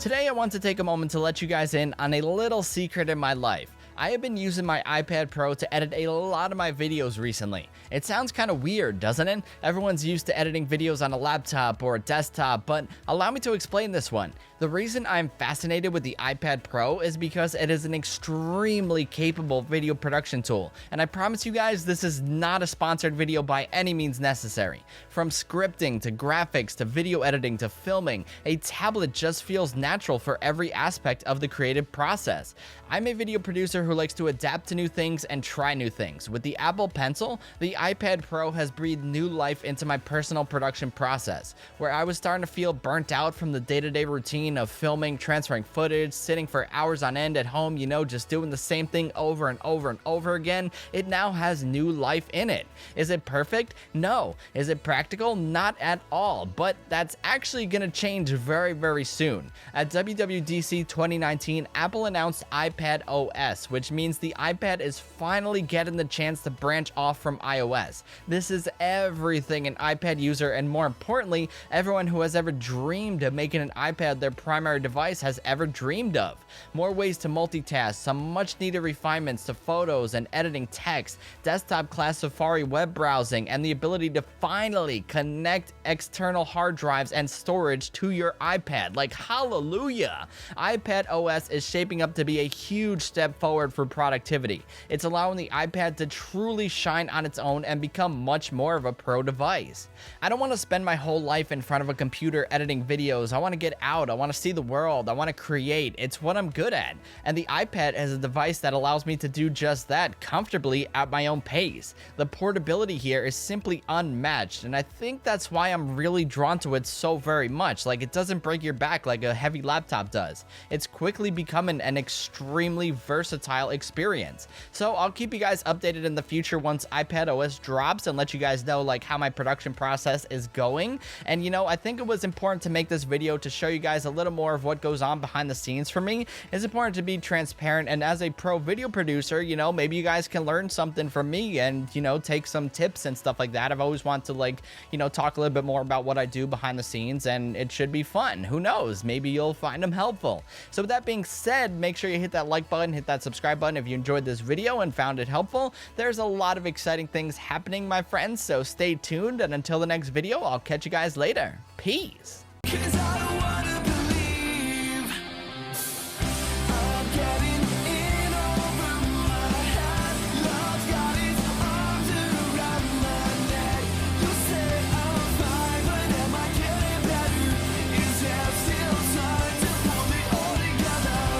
Today I want to take a moment to let you guys in on a little secret in my life. I have been using my iPad Pro to edit a lot of my videos recently. It sounds kind of weird, doesn't it? Everyone's used to editing videos on a laptop or a desktop, but allow me to explain this one. The reason I'm fascinated with the iPad Pro is because it is an extremely capable video production tool, and I promise you guys this is not a sponsored video by any means necessary. From scripting to graphics to video editing to filming, a tablet just feels natural for every aspect of the creative process. I'm a video producer who likes to adapt to new things and try new things. With the Apple Pencil, the iPad Pro has breathed new life into my personal production process, where I was starting to feel burnt out from the day-to-day routine of filming, transferring footage, sitting for hours on end at home, just doing the same thing over and over and over again. It now has new life in it. Is it perfect? No. Is it practical? Not at all, but that's actually going to change very, very soon. At WWDC 2019, Apple announced iPadOS, which means the iPad is finally getting the chance to branch off from iOS. This is everything an iPad user, and more importantly, everyone who has ever dreamed of making an iPad their primary device has ever dreamed of. More ways to multitask, some much needed refinements to photos and editing text, desktop class Safari web browsing, and the ability to finally connect external hard drives and storage to your iPad. Like, hallelujah! iPadOS is shaping up to be a huge step forward for productivity. It's allowing the iPad to truly shine on its own and become much more of a pro device. I don't want to spend my whole life in front of a computer editing videos. I want to get out. I want to see the world. I want to create. It's what I'm good at. And the iPad is a device that allows me to do just that comfortably at my own pace. The portability here is simply unmatched, and I think that's why I'm really drawn to it so very much. Like, it doesn't break your back like a heavy laptop does. It's quickly becoming an extremely versatile experience. So I'll keep you guys updated in the future once iPadOS drops and let you guys know like how my production process is going. And I think it was important to make this video to show you guys a little more of what goes on behind the scenes for me. It's important to be transparent, and as a pro video producer, maybe you guys can learn something from me and take some tips and stuff like that. I've always wanted to talk a little bit more about what I do behind the scenes, and it should be fun. Who knows, maybe you'll find them helpful. So with that being said, make sure you hit that like button, hit that subscribe button if you enjoyed this video and found it helpful. There's a lot of exciting things happening, my friends, so stay tuned, and until the next video, I'll catch you guys later. Peace. 'Cause I don't wanna